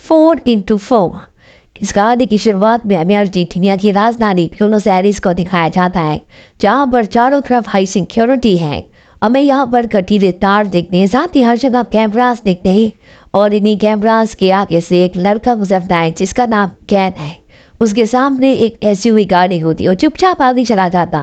4x4। इस गाड़ी की शुरुआत में हमें अर्जेंटीना की राजधानी ब्यूनोस एयर्स को दिखाया जाता है, जहां पर चारों तरफ हाई सिक्योरिटी है। हमें यहाँ पर कटीले तार दिखते हैं, साथ ही हर जगह कैमरास दिखते हैं। और इन्हीं कैमरास के आगे से एक लड़का गुजरता है जिसका नाम कैन है। उसके सामने एक एसयूवी गाड़ी होती है और चुपचाप आगे चला जाता,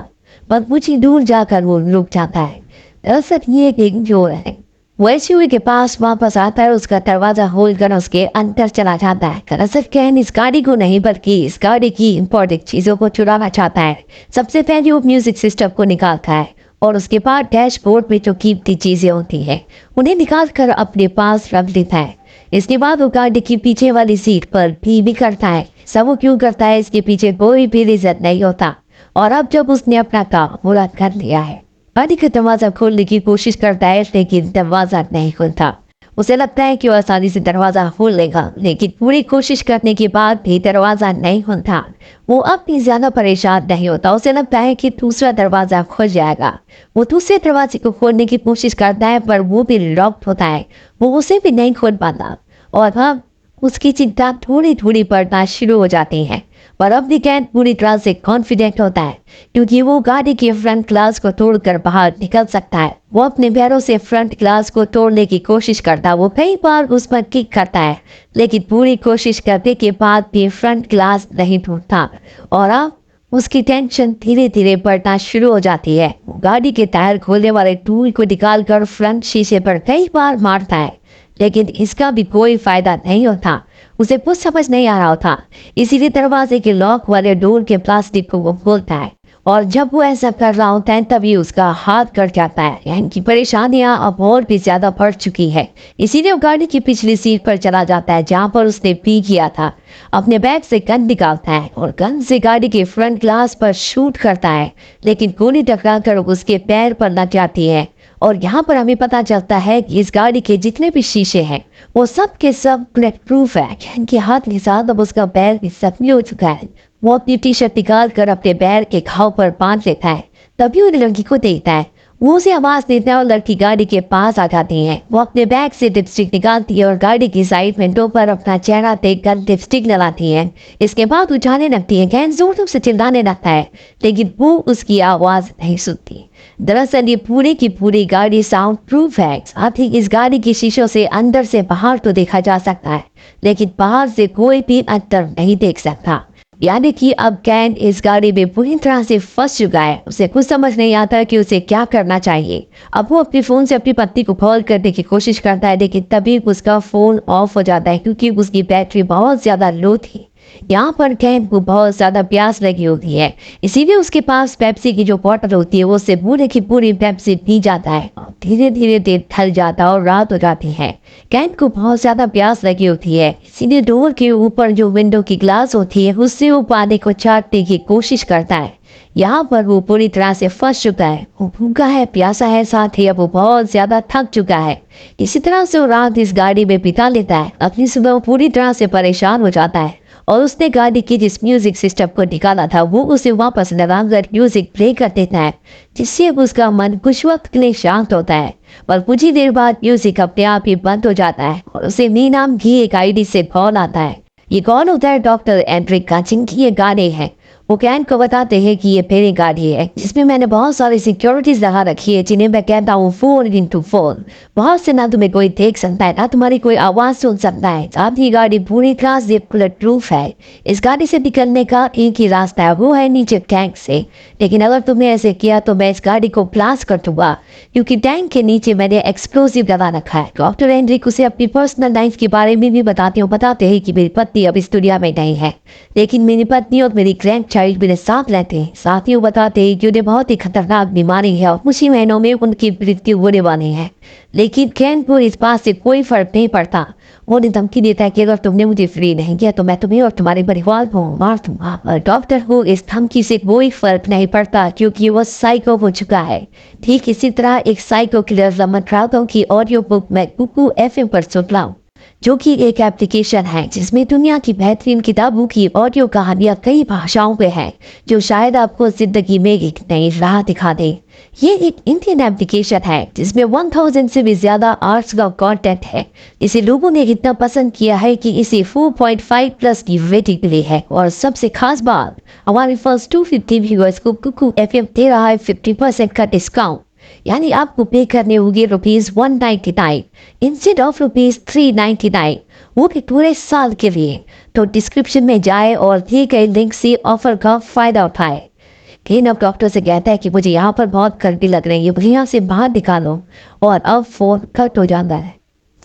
पर कुछ ही दूर जाकर वो रुक जाता है। दरअसल ये एक चोर है। वो एसयूवी के पास वापस आता है, उसका दरवाजा खोलकर उसके अंदर चला जाता है। दरअसल कैन इस गाड़ी को नहीं बल्कि इस गाड़ी की इंपॉर्टेंट चीजों को चुराना चाहता है। सबसे पहले वो म्यूजिक सिस्टम को निकालता है और उसके बाद डैशबोर्ड में जो कीमती चीजें होती हैं उन्हें निकाल कर अपने पास रख लेता है। इसके बाद वो गाड़ी की पीछे वाली सीट पर भी करता है। सब वो क्यों करता है, इसके पीछे कोई भी रीजन नहीं होता। और अब जब उसने अपना काम पूरा कर लिया है, गाड़ी का दरवाजा खोलने की कोशिश करता है, लेकिन दरवाजा नहीं खुलता। उसे लगता है कि वो आसानी से दरवाजा खोल लेगा, लेकिन पूरी कोशिश करने के बाद भी दरवाजा नहीं खुलता। वो अब भी ज्यादा परेशान नहीं होता। उसे लगता है कि दूसरा दरवाजा खुल जाएगा। वो दूसरे दरवाजे को खोलने की कोशिश करता है, पर वो भी लॉक्ड होता है। वो उसे भी नहीं खोल पाता और अब उसकी चिंता थोड़ी थोड़ी बढ़ना शुरू हो जाती है। पर अब भी कैन पूरी तरह से कॉन्फिडेंट होता है, क्योंकि वो गाड़ी के फ्रंट ग्लास को तोड़कर बाहर निकल सकता है। वो अपने पैरों से फ्रंट ग्लास को तोड़ने की कोशिश करता है। वो कई बार उस पर किक करता है, लेकिन पूरी कोशिश करने के बाद भी फ्रंट ग्लास नहीं टूटता। और अब उसकी टेंशन धीरे धीरे बढ़ना शुरू हो जाती है। वो गाड़ी के टायर खोलने वाले टूल को निकालकर फ्रंट शीशे पर कई बार मारता है, लेकिन इसका भी कोई फायदा नहीं होता। उसे कुछ समझ नहीं आ रहा था, इसीलिए दरवाजे के लॉक वाले डोर के प्लास्टिक को वो खोलता है। और जब वो ऐसा कर रहा होता है तभी उसका हाथ कट जाता है। यानी कि परेशानियां अब और भी ज्यादा बढ़ चुकी है। इसीलिए वो गाड़ी की पिछली सीट पर चला जाता है, जहां पर उसने पी किया था। अपने बैग से गन निकालता है और गन से गाड़ी के फ्रंट ग्लास पर शूट करता है, लेकिन गोली टकराकर उसके पैर पर लग जाती है। और यहाँ पर हमें पता चलता है कि इस गाड़ी के जितने भी शीशे हैं वो सब के सब बुलेट प्रूफ है। इनके हाथ के साथ अब उसका पैर भी जख्मी हो चुका है। वो अपनी टी शर्ट निकाल कर अपने पैर के घाव पर बांध लेता है। तभी उन लड़की को देखता है। वो उसे आवाज देता है और लड़की गाड़ी के पास आ जाती है। वो अपने बैग से लिपस्टिक निकालती है और गाड़ी की साइड विंडो पर अपना चेहरा देखकर लिपस्टिक लगाती है। इसके बाद वो जाने लगती है। कैन जोर जोर से चिल्लाने लगता है, लेकिन वो उसकी आवाज नहीं सुनती। दरअसल ये पूरी की पूरी गाड़ी साउंड प्रूफ है। साथ ही इस गाड़ी की शीशों से अंदर से बाहर तो देखा जा सकता है, लेकिन बाहर से कोई भी अंतर नहीं देख सकता। यानी कि अब कैन इस गाड़ी में पूरी तरह से फंस चुका है। उसे कुछ समझ नहीं आता कि उसे क्या करना चाहिए। अब वो अपने फोन से अपनी पत्नी को कॉल करने की कोशिश करता है, लेकिन तभी उसका फोन ऑफ हो जाता है, क्योंकि उसकी बैटरी बहुत ज्यादा लो थी। यहाँ पर कैन को बहुत ज्यादा प्यास लगी होती है, इसीलिए उसके पास पेप्सी की जो बॉटल होती है वो उससे पूरे की पूरी पेप्सी पी जाता है। धीरे धीरे दिन ढल जाता है और रात हो जाती है। कैन को बहुत ज्यादा प्यास लगी होती है, इसीलिए डोर के ऊपर जो विंडो की ग्लास होती है उससे वो पानी को चाटने की कोशिश करता है। यहाँ पर वो पूरी तरह से फंस चुका है। वो भूखा है, प्यासा है, साथ ही अब वो बहुत ज्यादा थक चुका है। इसी तरह से वो रात इस गाड़ी में बिता लेता है। अपनी सुबह वो पूरी तरह से परेशान हो जाता है और उसने गाड़ी की जिस म्यूजिक सिस्टम को निकाला था वो उसे वापस लगाकर म्यूजिक प्ले कर देता है, जिससे उसका मन कुछ वक्त के लिए शांत होता है। पर कुछ ही देर बाद म्यूजिक अपने आप ही बंद हो जाता है और उसे मी नाम की एक आईडी से कॉल आता है। ये कौन होता है? डॉक्टर एंड्रिक का, जिनकी ये गाड़ी है। वो कैन को बताते हैं कि ये मेरी गाड़ी है, जिसमें मैंने बहुत सारी सिक्योरिटीज लगा रखी है, जिन्हें मैं कहता हूँ 4x4। बहुत से ना तुम्हें कोई देख सकता है ना तुम्हारी कोई आवाज सुन सकता है। साथ ही गाड़ी पूरी तरह से बुलेट प्रूफ है। इस गाड़ी से निकलने का एक ही रास्ता है, वो है नीचे टैंक से। लेकिन अगर तुमने ऐसे किया तो मैं इस गाड़ी को ब्लास्ट कर दूंगा, क्योंकि टैंक के नीचे मैंने एक्सप्लोसिव लगा रखा है। डॉक्टर एंड्रिक उसे अपनी पर्सनल लाइफ के बारे में भी बताते हैं कि मेरी पत्नी अब इस दुनिया में नहीं है, लेकिन मेरी पत्नी और मेरी ग्रैंड चाइल्ड मेरे साथ रहते हैं। साथ ही वो बताते हैं कि उन्हें बहुत ही खतरनाक बीमारी है और कुछ ही महीनों में उनकी मृत्यु होने वाली है। लेकिन कैन को इस बात से कोई फर्क नहीं पड़ता। वो उन्हें धमकी देता है कि अगर तुमने मुझे फ्री नहीं किया तो मैं तुम्हें और तुम्हारे परिवार को मार दूंगा। और डॉक्टर को इस धमकी से कोई फर्क नहीं पड़ता, क्योंकि वो साइको हो चुका है। ठीक इसी तरह एक साइको किलर रमन राघव की ऑडियो बुक मैं कुकू एफएम पर सुन रहा हूँ, जो कि एक एप्लीकेशन है जिसमें दुनिया की बेहतरीन किताबों की ऑडियो कहानियां कई भाषाओं में है, जो शायद आपको जिंदगी में एक नई राह दिखा दे। ये एक इंडियन एप्लीकेशन है जिसमें 1000 से भी ज्यादा आर्ट्स का कंटेंट है। इसे लोगों ने इतना पसंद किया है कि इसे 4.5 प्लस की रेटिंग मिली है। और सबसे खास बात, हमारे फर्स्ट 250 व्यूअर्स को कुकू एफएम दे रहा है 50% का डिस्काउंट। यानी आपको पे करने होंगे ₹199 इंस्टेड ऑफ ₹399, वो भी पूरे साल के लिए। तो डिस्क्रिप्शन में जाए और दिए गए लिंक से ऑफर का फायदा उठाए। केन अब डॉक्टर से कहता है कि मुझे यहाँ पर बहुत गर्मी लग रही है, मुझे यहाँ से बाहर निकालो। और अब फोन कट हो जाता है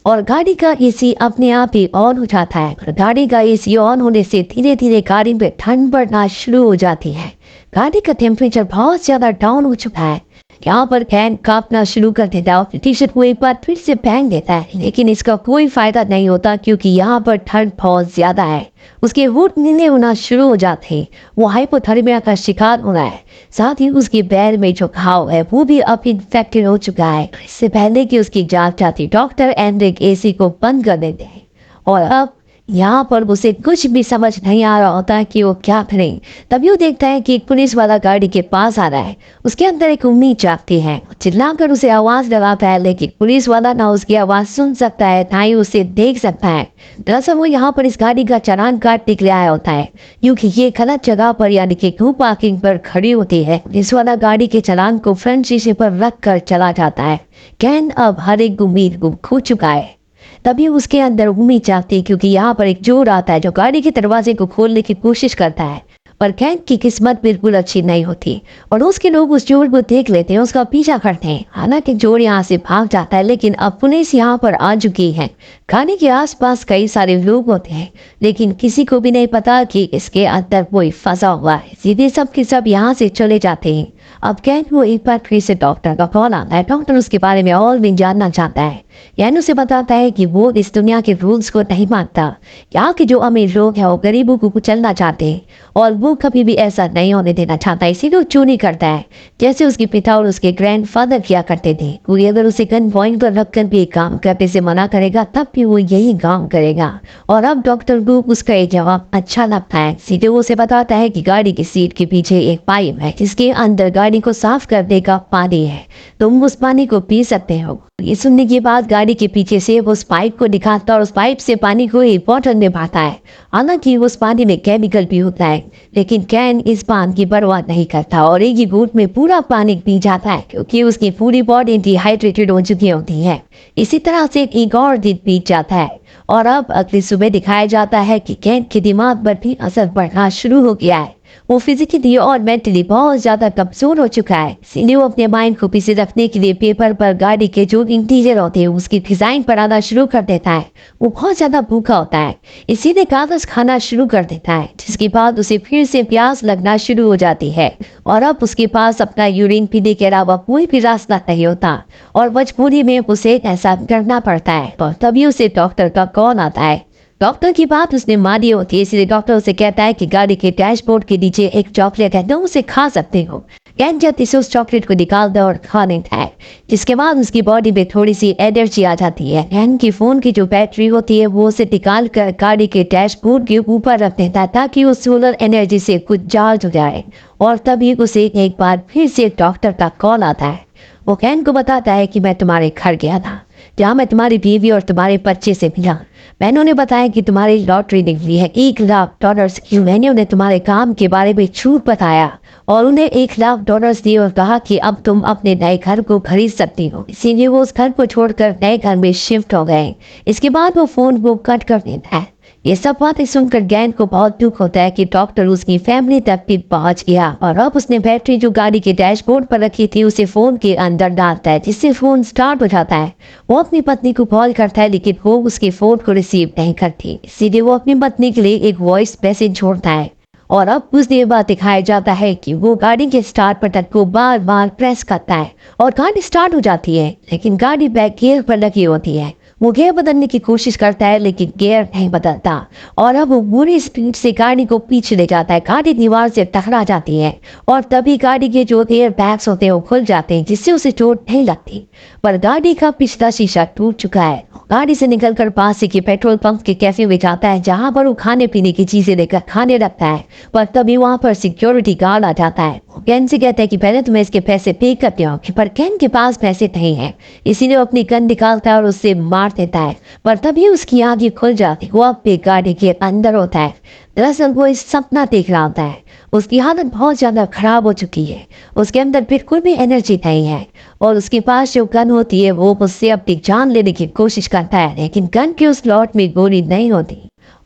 और गाड़ी का एसी अपने आप ही ऑन हो जाता है। गाड़ी का एसी ऑन होने से धीरे धीरे गाड़ी में ठंड बढ़ना शुरू हो जाती है। गाड़ी का टेम्परेचर बहुत ज्यादा डाउन हो चुका है। यहाँ पर कैन कांपना शुरू कर देता है। टी शर्ट को एक बार फिर से पहन देता है, लेकिन इसका कोई फायदा नहीं होता क्योंकि यहाँ पर ठंड बहुत ज्यादा है। उसके होंठ नीले होना शुरू हो जाते हैं। वो हाइपोथर्मिया का शिकार हो रहा है। साथ ही उसके पैर में जो घाव है वो भी अब इन्फेक्टेड हो चुका है। इससे पहले कि उसकी जांच चाहती, डॉक्टर एंड्रिक एसी को बंद कर देते हैं। और अब यहाँ पर उसे कुछ भी समझ नहीं आ रहा होता कि वो क्या करे। तभी वो देखता है कि एक पुलिस वाला गाड़ी के पास आ रहा है। उसके अंदर एक उम्मीद जागती है। चिल्लाकर उसे आवाज लगाता है, लेकिन पुलिस वाला ना उसकी आवाज सुन सकता है ना ही उसे देख सकता है। दरअसल वो यहाँ पर इस गाड़ी का चालान काटने के लिए आया होता है, क्योंकि ये गलत जगह पर यानी कि नो पार्किंग पर खड़ी होती है। पुलिस वाला गाड़ी के चालान को फ्रंट शीशे पर रख कर चला जाता है। कैन अब हर एक उम्मीद को खो चुका है। तभी उसके अंदर उम्मीद जागती है, क्योंकि यहाँ पर एक चोर आता है जो गाड़ी के दरवाजे को खोलने की कोशिश करता है। पर कैन की किस्मत बिल्कुल अच्छी नहीं होती और उसके लोग उस चोर को देख लेते हैं, उसका पीछा करते हैं। हालांकि चोर यहाँ से भाग जाता है, लेकिन अब पुलिस यहाँ पर आ चुकी है। गाड़ी के आसपास कई सारे लोग होते हैं, लेकिन किसी को भी नहीं पता कि इसके अंदर कोई फंसा हुआ है। सीधे सब के सब यहाँ से चले जाते हैं। अब कैन को एक बार फिर से डॉक्टर का कॉल आता है। डॉक्टर उसके बारे में और भी जानना चाहता है। कैन उसे बताता है कि वो इस दुनिया के रूल्स को नहीं मानता। यहाँ के जो अमीर लोग हैं वो गरीबों को कुचलना चाहते हैं और वो कभी भी ऐसा नहीं होने देना चाहता। इसीलिए वो चोरी करता है, जैसे उसके पिता और उसके ग्रैंडफादर किया करते थे। कोई अगर उसे गन पॉइंट पर रखकर भी काम करने से मना करेगा तब भी वो यही काम करेगा। और अब डॉक्टर को उसका एक जवाब अच्छा लगता है। सीधे वो उसे बताता है कि गाड़ी की सीट के पीछे एक पाइप है जिसके अंदर गाड़ी को साफ करने का पानी है, तुम उस पानी को पी सकते हो। ये सुनने के बाद गाड़ी के पीछे से वो उस पाइप को दिखाता और उस पाइप से पानी को एक बोतल में भरता है। हालांकि उस पानी में केमिकल भी होता है, लेकिन कैन इस पानी की परवाह नहीं करता और एक ही घूंट में पूरा पानी पी जाता है, क्योंकि उसकी पूरी बॉडी डिहाइड्रेटेड हो चुकी होती है। इसी तरह से एक और दिन बीत जाता है और अब अगली सुबह दिखाया जाता है कि कैन के दिमाग पर भी असर पड़ना शुरू हो गया है। वो फिजिकली और मेंटली बहुत ज्यादा कमजोर हो चुका है। इसलिए वो अपने माइंड को पीछे रखने के लिए पेपर पर गाड़ी के जो इंटीरियर होते हैं उसकी डिजाइन बनाना शुरू कर देता है। वो बहुत ज्यादा भूखा होता है, इसीलिए कागज खाना शुरू कर देता है, जिसके बाद उसे फिर से प्यास लगना शुरू हो जाती है। और अब उसके पास अपना यूरिन पीने के अलावा कोई भी रास्ता नहीं होता और मजबूरी में उसे ऐसा करना पड़ता है। और तभी उसे डॉक्टर का कॉल आता है। डॉक्टर की बात उसने मानी होती है, इसलिए डॉक्टर उसे कहता है कि गाड़ी के डैशबोर्ड के नीचे एक चॉकलेट है, तुम उसे खा सकते हो। कैन जल्दी से उस चॉकलेट को निकालता और खा लेता है, जिसके बाद उसकी बॉडी में थोड़ी सी एनर्जी आ जाती है। कैन की फोन की जो बैटरी होती है वो उसे निकाल कर गाड़ी के डैशबोर्ड के ऊपर रख देता है ताकि वो सोलर एनर्जी से कुछ चार्ज हो जाए। और तभी उसे एक बार फिर से डॉक्टर का कॉल आता है। वो कैन को बताता है कि मैं तुम्हारे घर गया था, जहाँ मैं तुम्हारी बीवी और तुम्हारे बच्चे से मिला। मैंने उन्हें बताया कि तुम्हारी लॉटरी निकली है $1,00,000 की। मैंने उन्हें तुम्हारे काम के बारे में झूठ बताया और उन्हें $1,00,000 दिए और कहा कि अब तुम अपने नए घर को खरीद सकती हो। इसीलिए वो उस घर को छोड़कर नए घर में शिफ्ट हो गए। इसके बाद वो फोन को कट कर देता है। ये सब बातें सुनकर कैन को बहुत दुख होता है कि डॉक्टर उसकी फैमिली तक भी पहुंच गया। और अब उसने बैटरी जो गाड़ी के डैशबोर्ड पर रखी थी उसे फोन के अंदर डालता है, जिससे फोन स्टार्ट हो जाता है। वो अपनी पत्नी को कॉल करता है, लेकिन वो उसके फोन को रिसीव नहीं करती। इसीलिए वो अपनी पत्नी के लिए एक वॉइस मैसेज छोड़ता है। और अब कुछ देर बाद दिखाया जाता है कि वो गाड़ी के स्टार्ट बटन को बार बार प्रेस करता है और गाड़ी स्टार्ट हो जाती है, लेकिन गाड़ी बैक गियर पर लगी होती है। वो गियर बदलने की कोशिश करता है लेकिन गियर नहीं बदलता और अब वो बुरी स्पीड से गाड़ी को पीछे ले जाता है। गाड़ी दीवार से टकरा जाती है और तभी गाड़ी के जो एयर बैग्स होते हैं वो खुल जाते हैं जिससे उसे चोट नहीं लगती, पर गाड़ी का पिछला शीशा टूट चुका है। गाड़ी से निकलकर पास के पेट्रोल पंप के कैफे में जाता है जहाँ पर वो खाने पीने की चीजें लेकर खाने लगता है, पर तभी वहाँ पर सिक्योरिटी गार्ड आ जाता है। केन से कहता है कि पहले तुम्हें इसके पैसे पे करते हो, पर केन के पास पैसे नहीं है, इसीलिए वो अपनी गन निकालता है और उससे मार देता है, पर तभी उसकी आंखें खुल जाती है। वो अब भी गाड़ी के अंदर होता है। दरअसल वो इस सपना देख रहा होता है। उसकी हालत बहुत ज्यादा खराब हो चुकी है, उसके अंदर बिल्कुल भी एनर्जी नहीं है और उसके पास जो गन होती है वो उससे अपनी जान लेने की कोशिश करता है, लेकिन गन के उस स्लॉट में गोली नहीं होती।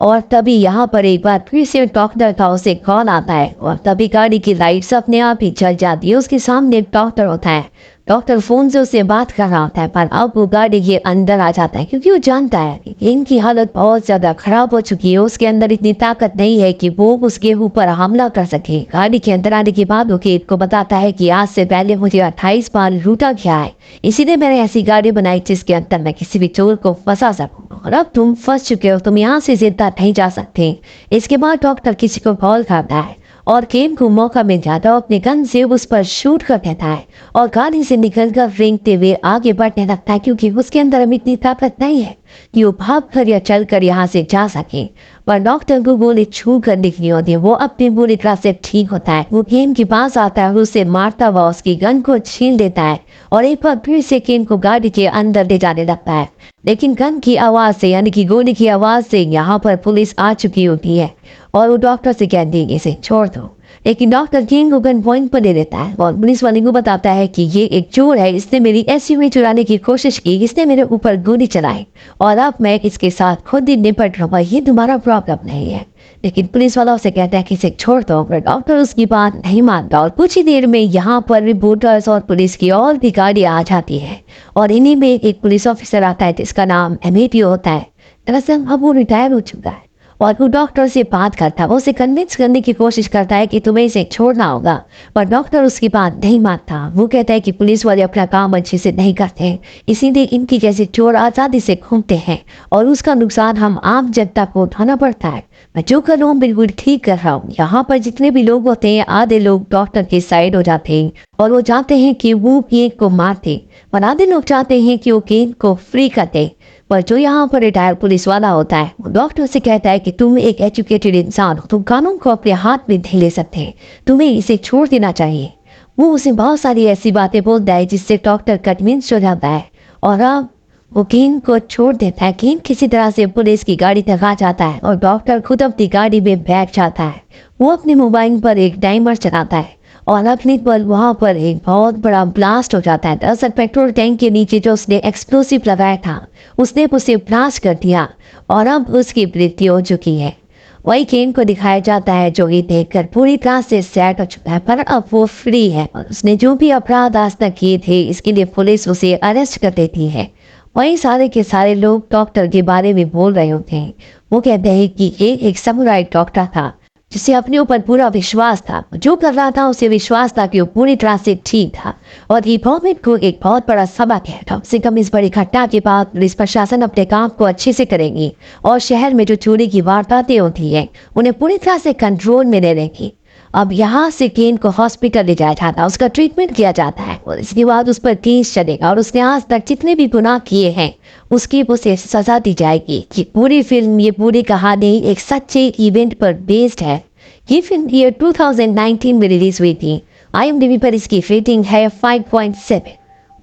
और तभी यहाँ पर एक बार फिर से डॉक्टर का उसे कॉल आता है और तभी गाड़ी की लाइट्स अपने आप ही जल जाती है। उसके सामने एक डॉक्टर होता है। डॉक्टर फोन से उससे बात कर रहा होता है, पर अब वो गाड़ी के अंदर आ जाता है क्योंकि वो जानता है कि इनकी हालत बहुत ज्यादा खराब हो चुकी है। उसके अंदर इतनी ताकत नहीं है कि वो उसके ऊपर हमला कर सके। गाड़ी के अंदर आने के बाद वो केट को बताता है कि आज से पहले मुझे 28 बार लूटा गया है, इसीलिए मैंने ऐसी गाड़ी बनाई जिसके अंदर मैं किसी भी चोर को फंसा सकूं, और अब तुम फंस चुके हो, तुम यहाँ से जिंदा नहीं जा सकते। इसके बाद डॉक्टर किसी को कॉल करता है और केन को मौका मिल जाता है, अपने गन से उस पर शूट कर देता है और गाड़ी से निकलकर रेंगते हुए आगे बढ़ने लगता है क्योंकि उसके अंदर अभी इतनी ताकत नहीं है कि वो भाग कर या चल कर यहाँ से जा सके। पर डॉक्टर को गोली छू कर निकली होती है। वो अपनी बुरी तरह से ठीक होता है। वो केन के पास आता है और उसे मारता हुआ उसकी गन को छीन लेता है और एक बार फिर से केन को गाड़ी के अंदर ले जाने लगता है, लेकिन गन की आवाज से यानी कि गोली की आवाज से यहाँ पर पुलिस आ चुकी होती है और वो डॉक्टर से कहती है इसे छोड़ दो, लेकिन डॉक्टर केन को गन पॉइंट पर ले लेता है और पुलिस वाले को बताता है कि ये एक चोर है, इसने मेरी एसयूवी चुराने की कोशिश की, इसने मेरे ऊपर गोली चलाई और अब मैं इसके साथ खुद ही निपट रहा हूँ, ये तुम्हारा प्रॉब्लम नहीं है। लेकिन पुलिस वाला उसे कहता है कि इसे छोड़ दो, पर डॉक्टर उसकी बात नहीं मानता और कुछ ही देर में यहाँ पर रिपोर्टर्स और पुलिस की और भी गाड़ियाँ आ जाती है और इन्हीं में एक पुलिस ऑफिसर आता है जिसका नाम एमेटियो होता है। दरअसल अब वो रिटायर हो चुका है और वो डॉक्टर से बात करता है। वो उसे कन्विंस करने की कोशिश करता है कि तुम्हें इसे छोड़ना होगा, पर डॉक्टर उसकी बात नहीं मानता। वो कहता है कि पुलिस वाले अपना काम अच्छे से नहीं करते, इसीलिए इनकी जैसे चोर आज़ादी से घूमते हैं और उसका नुकसान हम आम जनता को उठाना पड़ता है। मैं जो कर रहा हूँ बिल्कुल ठीक कर रहा हूँ। यहाँ पर जितने भी लोग होते हैं आधे लोग डॉक्टर के साइड हो जाते हैं और वो चाहते हैं कि वो केन को मार दे, पर आधे लोग चाहते हैं कि वो केन को फ्री कर दे। पर जो यहाँ पर रिटायर पुलिस वाला होता है वो डॉक्टर से कहता है कि तुम एक एजुकेटेड इंसान हो, तुम कानून को अपने हाथ में नहीं ले सकते, तुम्हें इसे छोड़ देना चाहिए। वो उसे बहुत सारी ऐसी बातें बोलता है जिससे डॉक्टर कन्विंस हो जाता है और अब वो केन को छोड़ देता है। केन किसी तरह से पुलिस की गाड़ी तक आ जाता है और डॉक्टर खुद अपनी गाड़ी में बैठ जाता है। वो अपने मोबाइल पर एक टाइमर चलाता है और अपनी पर वहाँ पर एक बहुत बड़ा ब्लास्ट हो जाता है। दरअसल पेट्रोल टैंक के नीचे जो उसने एक्सप्लोसिव लगाया था उसने उसे ब्लास्ट कर दिया और अब उसकी मृत्यु हो चुकी है। वही केन को दिखाया जाता है जो ये देखकर पूरी तरह से सैड हो चुका है, पर अब वो फ्री है और उसने जो भी अपराध आज तक किए थे इसके लिए पुलिस उसे अरेस्ट कर देती है। वही सारे के सारे लोग डॉक्टर के बारे में बोल रहे होते हैं। वो कहते हैं कि ये एक समुराई डॉक्टर था जिसे अपने ऊपर पूरा विश्वास था, जो कर रहा था उसे विश्वास था कि वो पूरी तरह से ठीक था और ये गवर्नमेंट को एक बहुत बड़ा सबक है। कम से कम इस बड़ी घटना के बाद पुलिस प्रशासन अपने काम को अच्छे से करेगी और शहर में जो चोरी की वारदातें होती है उन्हें पूरी तरह से कंट्रोल में ले लेगी। अब यहाँ से केन को हॉस्पिटल ले जाया जाता है, उसका ट्रीटमेंट किया जाता है और इसके बाद उस पर केस चलेगा और उसने आज तक जितने भी गुनाह किए हैं उसकी उसे सजा दी जाएगी। ये पूरी फिल्म, ये पूरी कहानी एक सच्चे इवेंट पर बेस्ड है। ये फिल्म ईयर 2019 में रिलीज हुई थी। IMDb पर इसकी रेटिंग है 5.7।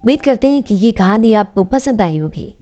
उम्मीद करते हैं कि ये कहानी आपको पसंद आई होगी।